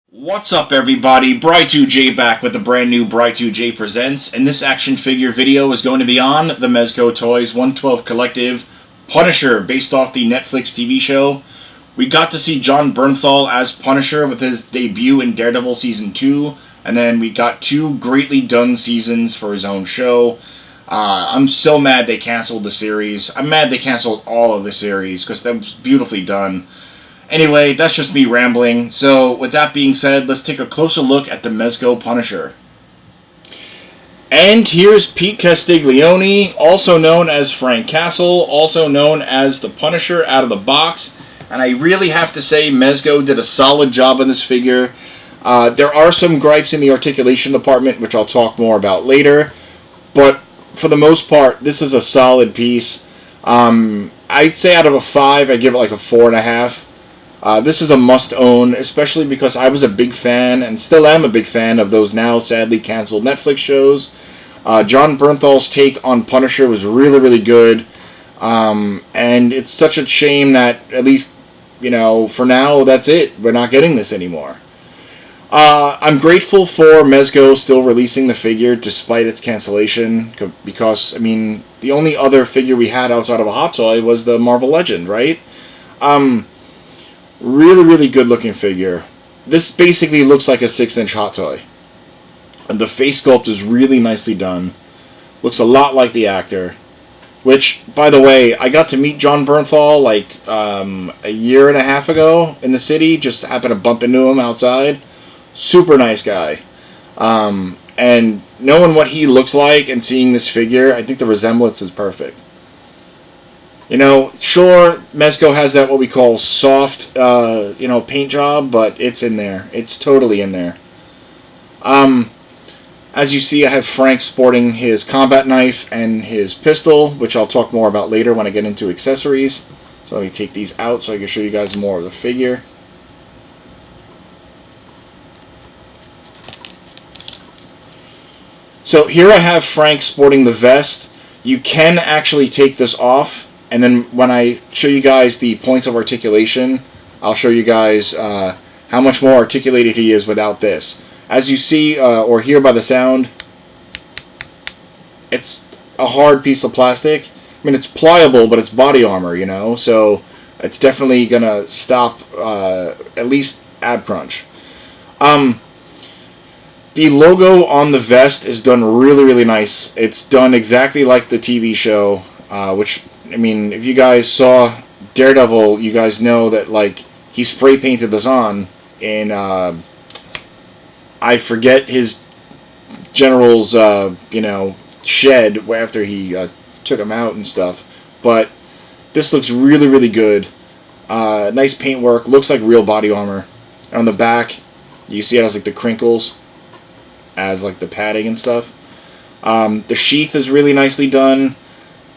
What's up, everybody? Bry2J back with a brand new Bry2J Presents, and this action figure video is going to be on the Mezco Toyz 112 Collective Punisher, based off the Netflix TV show. We got to see Jon Bernthal as Punisher with his debut in Daredevil Season 2, and then we got two greatly done seasons for his own show. I'm so mad they canceled the series. I'm mad they canceled all of the series, because that was beautifully done. Anyway, that's just me rambling. So, with that being said, let's take a closer look at the Mezco Punisher. And here's Pete Castiglione, also known as Frank Castle, also known as the Punisher out of the box. And I really have to say, Mezco did a solid job on this figure. There are some gripes in the articulation department, which I'll talk more about later. But for the most part, this is a solid piece. I'd say out of a 5, I'd give it like a 4.5. This is a must-own, especially because I was a big fan, and still am a big fan, of those now sadly canceled Netflix shows. Jon Bernthal's take on Punisher was really, really good. And it's such a shame that, at least, you know, for now, that's it. We're not getting this anymore. I'm grateful for Mezco still releasing the figure despite its cancellation, because, I mean, the only other figure we had outside of a Hot Toy was the Marvel Legend, right? Really, really good looking figure. This basically looks like a 6-inch Hot Toy. And the face sculpt is really nicely done. Looks a lot like the actor. Which, by the way, I got to meet Jon Bernthal like a year and a half ago in the city. Just happened to bump into him outside. Super nice guy. And knowing what he looks like and seeing this figure, I think the resemblance is perfect. You know, sure, Mezco has that what we call soft, paint job, but it's in there. It's totally in there. As you see, I have Frank sporting his combat knife and his pistol, which I'll talk more about later when I get into accessories. So let me take these out so I can show you guys more of the figure. So here I have Frank sporting the vest. You can actually take this off. And then when I show you guys the points of articulation, I'll show you guys how much more articulated he is without this. As you see or hear by the sound, it's a hard piece of plastic. I mean, it's pliable, but it's body armor, you know, so it's definitely going to stop at least ab crunch. The logo on the vest is done really, really nice. It's done exactly like the TV show, which... I mean, if you guys saw Daredevil, you guys know that, like, he spray painted this on in, I forget his general's, shed after he took him out and stuff. But this looks really, really good. Nice paintwork. Looks like real body armor. And on the back, you see it has, like, the crinkles as, like, the padding and stuff. The sheath is really nicely done.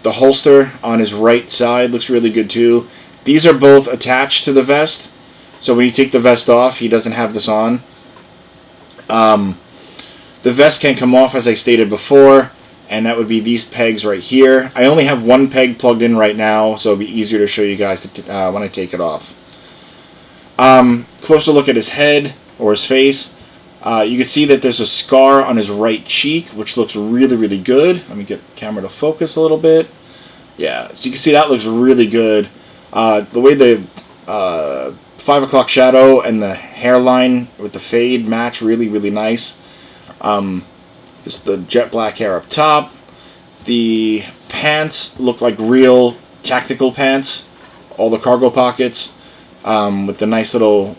The holster on his right side looks really good too. These are both attached to the vest, so when you take the vest off, he doesn't have this on. The vest can come off, as I stated before, and that would be these pegs right here. I only have one peg plugged in right now, so it'll be easier to show you guys when I take it off. Closer look at his head, or his face. You can see that there's a scar on his right cheek, which looks really, really good. Let me get the camera to focus a little bit. Yeah, so you can see that looks really good. The way the 5 o'clock shadow and the hairline with the fade match, really, really nice. Just the jet black hair up top. The pants look like real tactical pants. All the cargo pockets with the nice little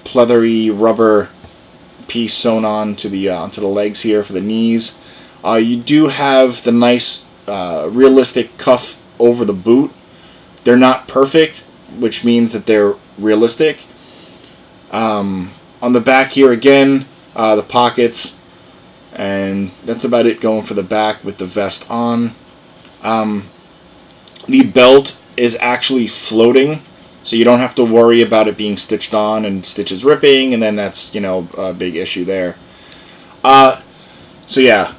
pleathery rubber piece sewn on to the onto the legs here for the knees. You do have the nice realistic cuff over the boot. They're not perfect, which means that they're realistic. On the back here again, the pockets, and that's about it going for the back with the vest on. The belt is actually floating, so you don't have to worry about it being stitched on and stitches ripping, and then that's, you know, a big issue there. So yeah,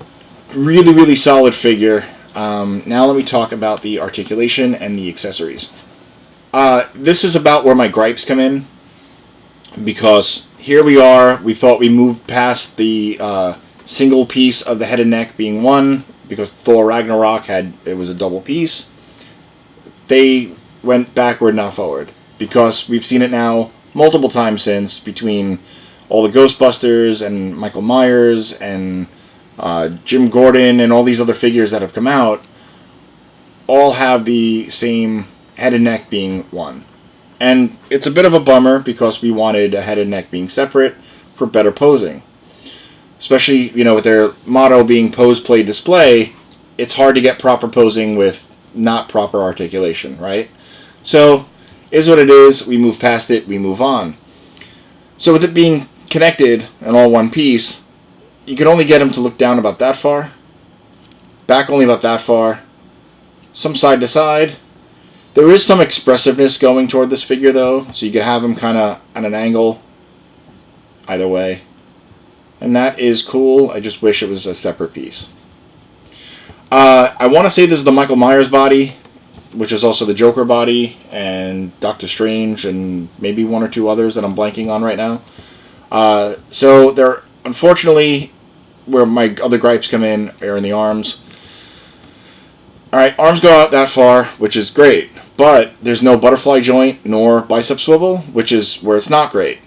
really, really solid figure. Now let me talk about the articulation and the accessories. This is about where my gripes come in. because here we are. We thought we moved past the single piece of the head and neck being one, because Thor Ragnarok it was a double piece. They went backward, not forward, because we've seen it now multiple times since, between all the Ghostbusters and Michael Myers and Jim Gordon and all these other figures that have come out, all have the same head and neck being one. And it's a bit of a bummer, because we wanted a head and neck being separate for better posing. Especially, with their motto being pose, play, display, it's hard to get proper posing with not proper articulation, right? So, is what it is. We move past it, we move on. So with it being connected and all one piece, you can only get them to look down about that far, back only about that far, some side to side. There is some expressiveness going toward this figure, though, so you could have him kind of at an angle either way. And that is cool. I just wish it was a separate piece. I want to say this is the Michael Myers body, which is also the Joker body, and Doctor Strange, and maybe one or two others that I'm blanking on right now. So they're, unfortunately, where my other gripes come in are in the arms. Alright, arms go out that far, which is great, but there's no butterfly joint nor bicep swivel, which is where it's not great.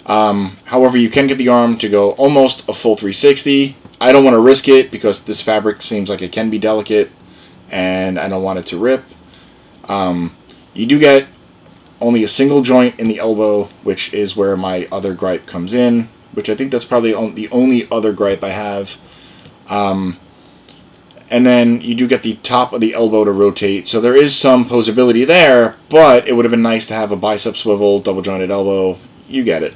However, you can get the arm to go almost a full 360. I don't want to risk it, because this fabric seems like it can be delicate, and I don't want it to rip. You do get only a single joint in the elbow, which is where my other gripe comes in, which I think that's probably the only other gripe I have. And then you do get the top of the elbow to rotate, so there is some posability there, but it would have been nice to have a bicep swivel, double jointed elbow. You get it.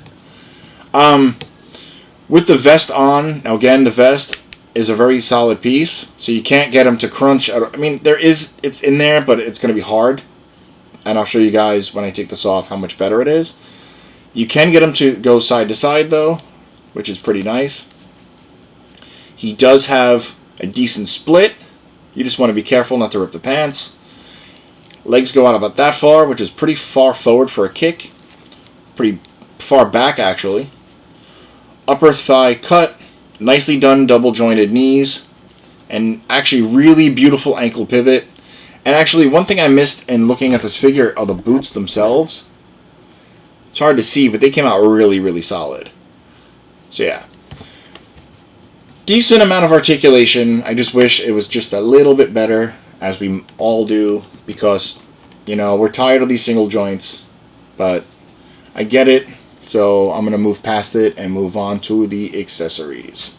With the vest on, now again, the vest is a very solid piece, so you can't get them to crunch. I mean, it's in there, but it's going to be hard. And I'll show you guys when I take this off how much better it is. You can get him to go side to side, though, which is pretty nice. He does have a decent split. You just want to be careful not to rip the pants. Legs go out about that far, which is pretty far forward for a kick. Pretty far back, actually. Upper thigh cut. Nicely done double jointed knees. And actually really beautiful ankle pivot. And actually, one thing I missed in looking at this figure are the boots themselves. It's hard to see, but they came out really, really solid. So yeah. Decent amount of articulation. I just wish it was just a little bit better, as we all do, because, we're tired of these single joints. But I get it, so I'm going to move past it and move on to the accessories.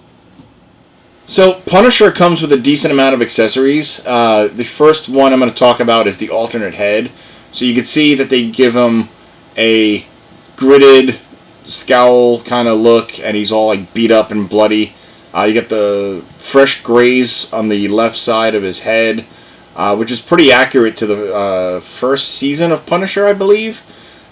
So, Punisher comes with a decent amount of accessories. The first one I'm going to talk about is the alternate head. So you can see that they give him a gritted scowl kind of look, and he's all like beat up and bloody. You get the fresh grays on the left side of his head, which is pretty accurate to the first season of Punisher, I believe.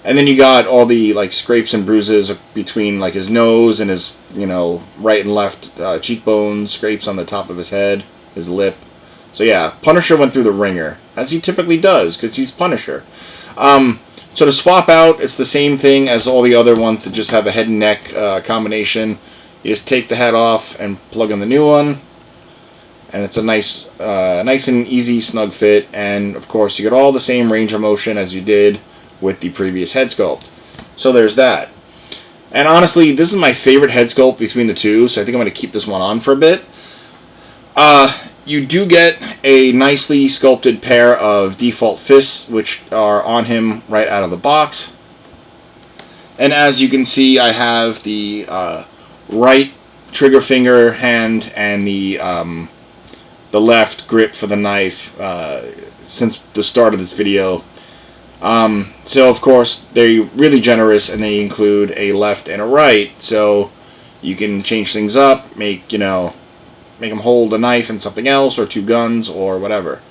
And then you got all the scrapes and bruises between his nose and his right and left cheekbones, scrapes on the top of his head, his lip. So yeah, Punisher went through the ringer, as he typically does, because he's Punisher. So to swap out, it's the same thing as all the other ones that just have a head and neck combination. You just take the head off and plug in the new one, and it's a nice and easy snug fit. And of course, you get all the same range of motion as you did with the previous head sculpt. So there's that. And honestly, this is my favorite head sculpt between the two, so I think I'm going to keep this one on for a bit. You do get a nicely sculpted pair of default fists, which are on him right out of the box. And as you can see, I have the right trigger finger hand and the left grip for the knife since the start of this video. So of course they're really generous, and they include a left and a right, so you can change things up, make them hold a knife and something else, or two guns, or whatever.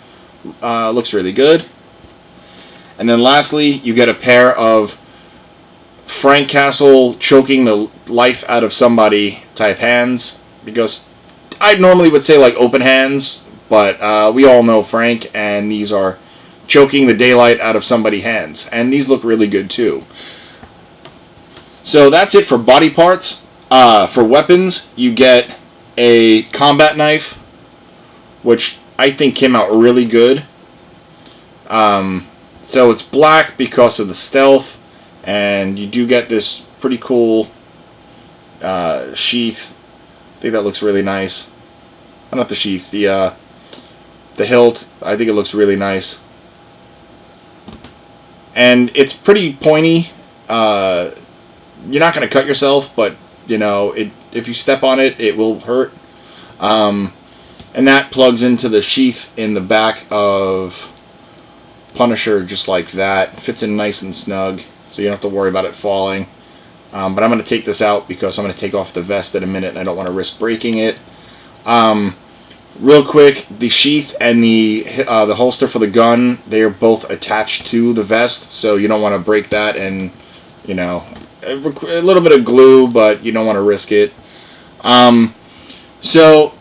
Looks really good. And then lastly, you get a pair of Frank Castle choking the life out of somebody type hands, because I normally would say open hands, but we all know Frank, and these are choking the daylight out of somebody's hands. And these look really good too. So that's it for body parts. For weapons, you get a combat knife, which I think came out really good. So it's black because of the stealth, and you do get this pretty cool sheath. I think that looks really nice. Not the sheath, the hilt. I think it looks really nice. And it's pretty pointy. You're not going to cut yourself, but you know, if you step on it, it will hurt. And that plugs into the sheath in the back of Punisher, just like that. Fits in nice and snug, so you don't have to worry about it falling. But I'm going to take this out because I'm going to take off the vest in a minute, and I don't want to risk breaking it. Real quick, the sheath and the holster for the gun, they are both attached to the vest, so you don't want to break that, and, you know, a little bit of glue, but you don't want to risk it. So,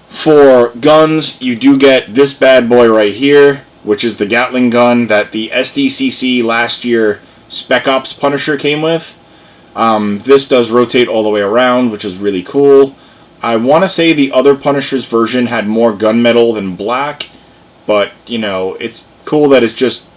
for guns, you do get this bad boy right here, which is the Gatling gun that the SDCC last year Spec Ops Punisher came with. This does rotate all the way around, which is really cool. I want to say the other Punisher's version had more gunmetal than black, but, you know, it's cool that it's just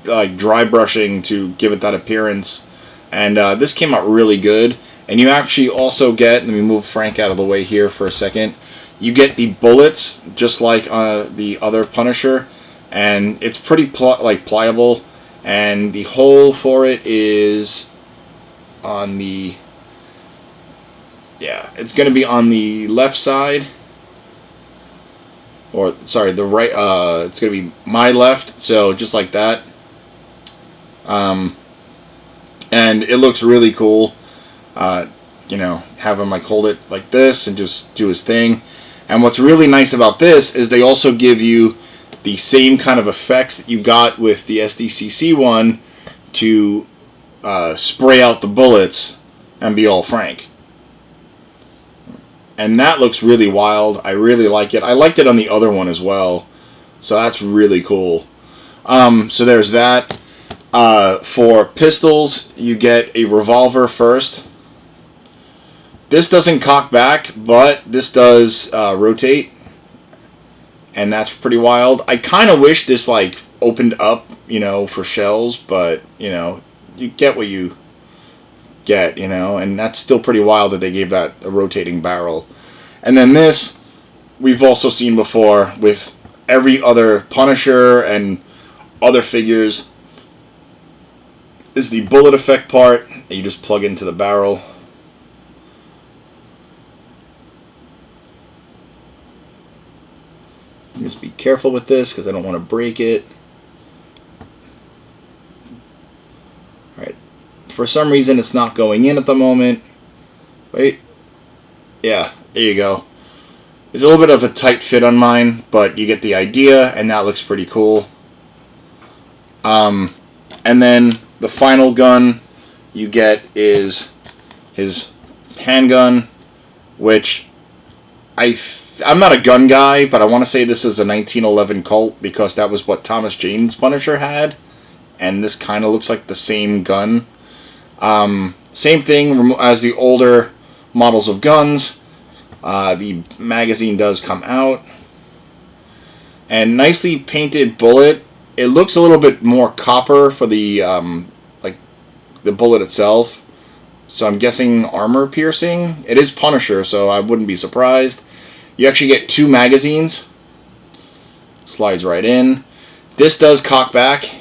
like dry brushing to give it that appearance. And this came out really good. And you actually also get, let me move Frank out of the way here for a second, you get the bullets just like the other Punisher, and it's pretty pliable, and the hole for it is on the, yeah, it's going to be on the left side, or sorry, the right, it's going to be my left, so just like that. And it looks really cool. You know, have him like hold it like this and just do his thing. And what's really nice about this is they also give you the same kind of effects that you got with the SDCC one to spray out the bullets and be all Frank. And that looks really wild. I really like it. I liked it on the other one as well. So that's really cool. So there's that. For pistols, you get a revolver first. This doesn't cock back, but this does rotate. And that's pretty wild. I kind of wish this like opened up, you know, for shells, but, you know, you get what you get, you know, and that's still pretty wild that they gave that a rotating barrel. And then this, we've also seen before with every other Punisher and other figures, is the bullet effect part that you just plug into the barrel. Just be careful with this because I don't want to break it. Alright. For some reason it's not going in at the moment. Wait. Yeah, there you go. It's a little bit of a tight fit on mine, but you get the idea, and that looks pretty cool. And then the final gun you get is his handgun, which I'm not a gun guy, but I want to say this is a 1911 Colt because that was what Thomas Jane's Punisher had, and this kind of looks like the same gun. Same thing as the older models of guns. The magazine does come out, and nicely painted bullet. It looks a little bit more copper for the like the bullet itself, so I'm guessing armor piercing. It is Punisher, so I wouldn't be surprised. You actually get 2 magazines. Slides right in. This does cock back,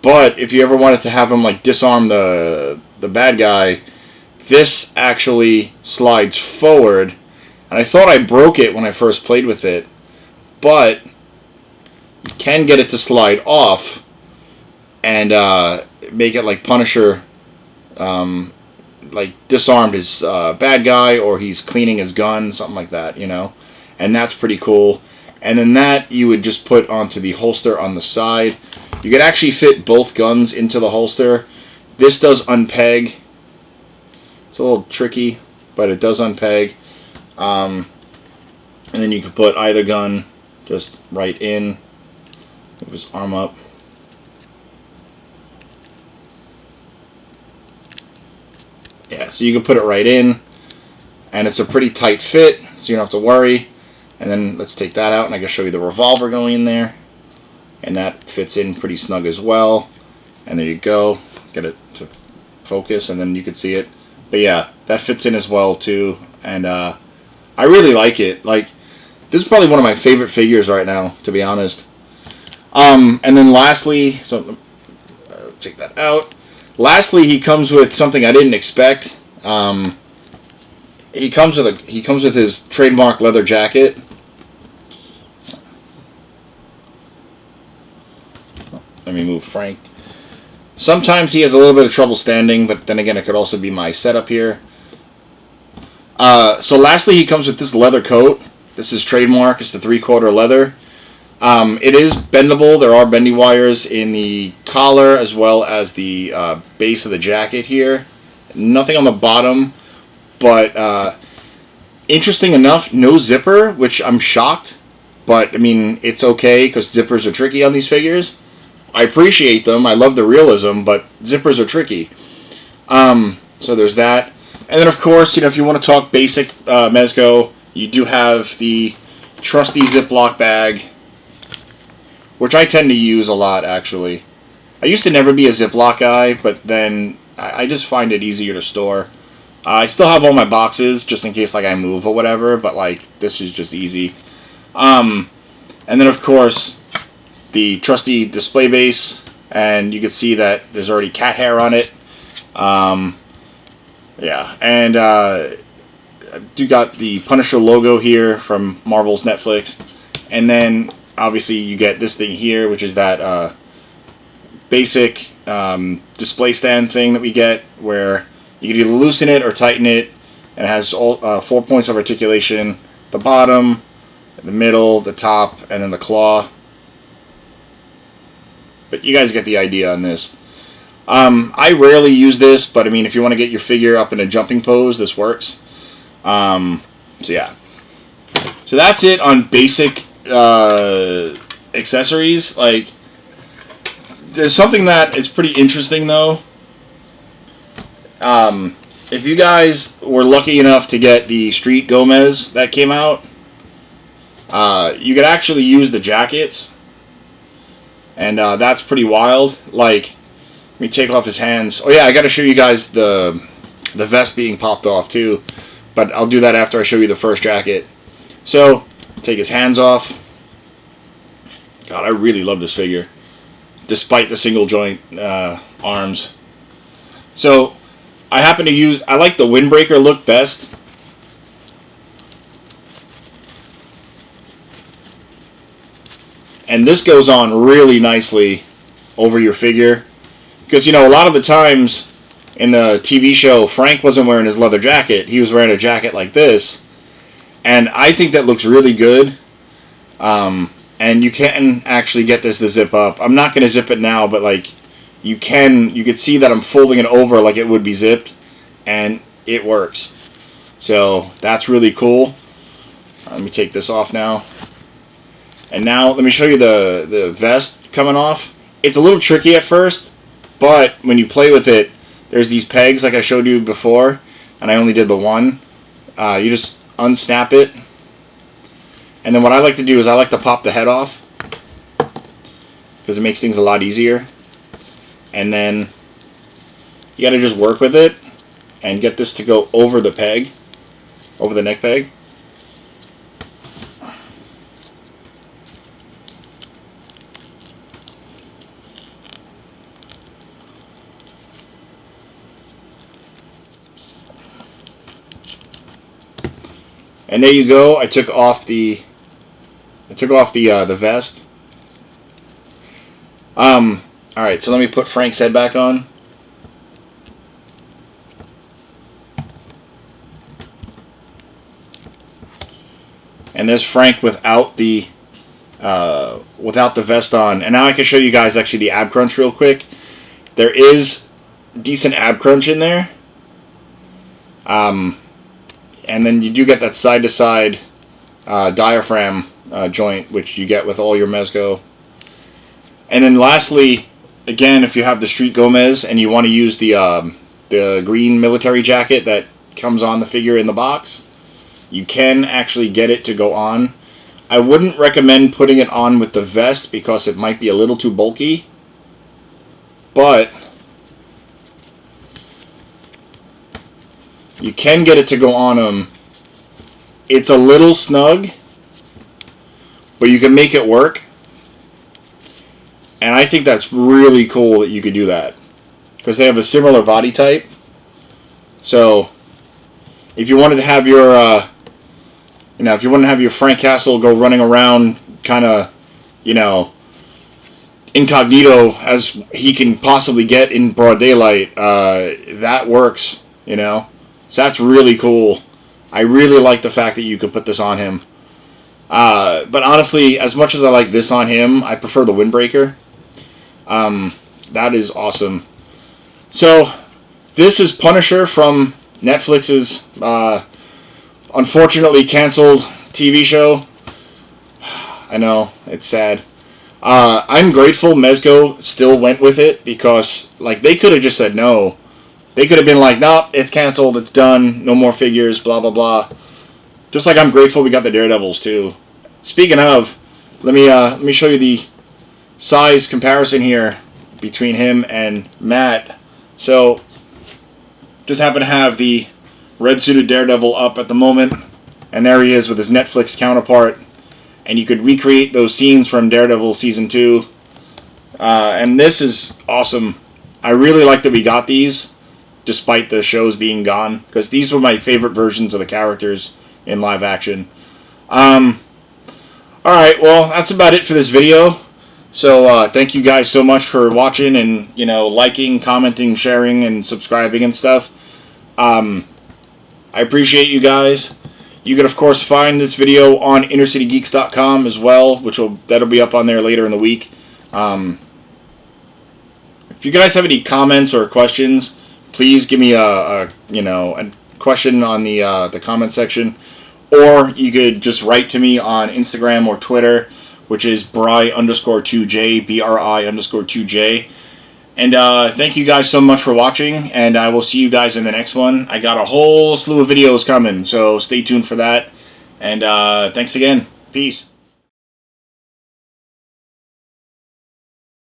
but if you ever wanted to have him like disarm the bad guy, this actually slides forward. And I thought I broke it when I first played with it, but you can get it to slide off and make it like Punisher like disarmed his bad guy, or he's cleaning his gun, something like that, you know. And that's pretty cool. And then that you would just put onto the holster on the side. You could actually fit both guns into the holster. This does unpeg. It's a little tricky, but it does unpeg. And then you could put either gun just right in. Move his arm up. Yeah, so you can put it right in, and it's a pretty tight fit, so you don't have to worry. And then let's take that out, and I can show you the revolver going in there. And that fits in pretty snug as well. And there you go. Get it to focus, and then you can see it. But yeah, that fits in as well too. And I really like it. Like, this is probably one of my favorite figures right now, to be honest. And then lastly, so take that out. Lastly, he comes with something I didn't expect. He comes with his trademark leather jacket. Let me move Frank. Sometimes he has a little bit of trouble standing, but then again, it could also be my setup here. So lastly, he comes with this leather coat. This is trademark. It's the 3/4 leather. It is bendable. There are bendy wires in the collar as well as the base of the jacket here. Nothing on the bottom, but interesting enough, no zipper, which I'm shocked. But, I mean, it's okay because zippers are tricky on these figures. I appreciate them. I love the realism, but zippers are tricky. So there's that. And then, of course, you know, if you want to talk basic Mezco, you do have the trusty Ziploc bag, which I tend to use a lot, actually. I used to never be a Ziploc guy, but then I just find it easier to store. I still have all my boxes, just in case, like, I move or whatever, but, like, this is just easy. And then, of course, the trusty display base, and you can see that there's already cat hair on it. Yeah, and I do got the Punisher logo here from Marvel's Netflix, and then obviously you get this thing here, which is that basic display stand thing that we get, where you can either loosen it or tighten it, and it has all 4 points of articulation: the bottom, the middle, the top, and then the claw. But you guys get the idea on this. I rarely use this, but I mean, if you want to get your figure up in a jumping pose, this works. So yeah. So that's it on basic accessories. Like, there's something that is pretty interesting though. If you guys were lucky enough to get the Street Gomez that came out, you could actually use the jackets. And that's pretty wild. Like, let me take off his hands. Oh yeah, I got to show you guys the vest being popped off too. But I'll do that after I show you the first jacket. So, take his hands off. God, I really love this figure, despite the single joint arms. So, I like the windbreaker look best. And this goes on really nicely over your figure. Because, you know, a lot of the times in the TV show, Frank wasn't wearing his leather jacket. He was wearing a jacket like this. And I think that looks really good. And you can actually get this to zip up. I'm not going to zip it now, but, like, you could see that I'm folding it over like it would be zipped. And it works. So, that's really cool. Let me take this off now. And now, let me show you the vest coming off. It's a little tricky at first, but when you play with it, there's these pegs like I showed you before, and I only did the one. You just unsnap it. And then what I like to do is I like to pop the head off, because it makes things a lot easier. And then you got to just work with it and get this to go over the peg, over the neck peg. And there you go. I took off the vest. All right, so let me put Frank's head back on. And there's Frank without the vest on. And now I can show you guys actually the ab crunch real quick. There is decent ab crunch in there. And then you do get that side-to-side diaphragm joint, which you get with all your Mezco. And then lastly, again, if you have the Street Gomez and you want to use the the green military jacket that comes on the figure in the box. You can actually get it to go on. I wouldn't recommend putting it on with the vest because it might be a little too bulky. But you can get it to go on him. It's a little snug, but you can make it work. And I think that's really cool that you could do that, because they have a similar body type. So if you wanted to have your, if you want to have your Frank Castle go running around kind of, incognito as he can possibly get in broad daylight, that works, So that's really cool. I really like the fact that you could put this on him. But honestly, as much as I like this on him, I prefer the Windbreaker. That is awesome. So this is Punisher from Netflix's unfortunately canceled TV show. I know, it's sad. I'm grateful Mezco still went with it, because they could have just said no. They could have been like, nope, it's canceled, it's done, no more figures, blah blah blah. Just like I'm grateful we got the Daredevils too. Speaking of, let me show you the size comparison here between him and Matt. So just happen to have the red suited Daredevil up at the moment, and there he is with his Netflix counterpart, and you could recreate those scenes from Daredevil season 2, and this is awesome. I really like that we got these despite the shows being gone, because these were my favorite versions of the characters in live action. Alright, well, that's about it for this video. So thank you guys so much for watching and liking, commenting, sharing, and subscribing and stuff. I appreciate you guys. You can of course find this video on InnerCityGeeks.com as well, that'll be up on there later in the week. If you guys have any comments or questions, please give me a question on the comment section, or you could just write to me on Instagram or Twitter, which is Bri_2J, BRI_2J. And thank you guys so much for watching, and I will see you guys in the next one. I got a whole slew of videos coming, so stay tuned for that. And thanks again. Peace.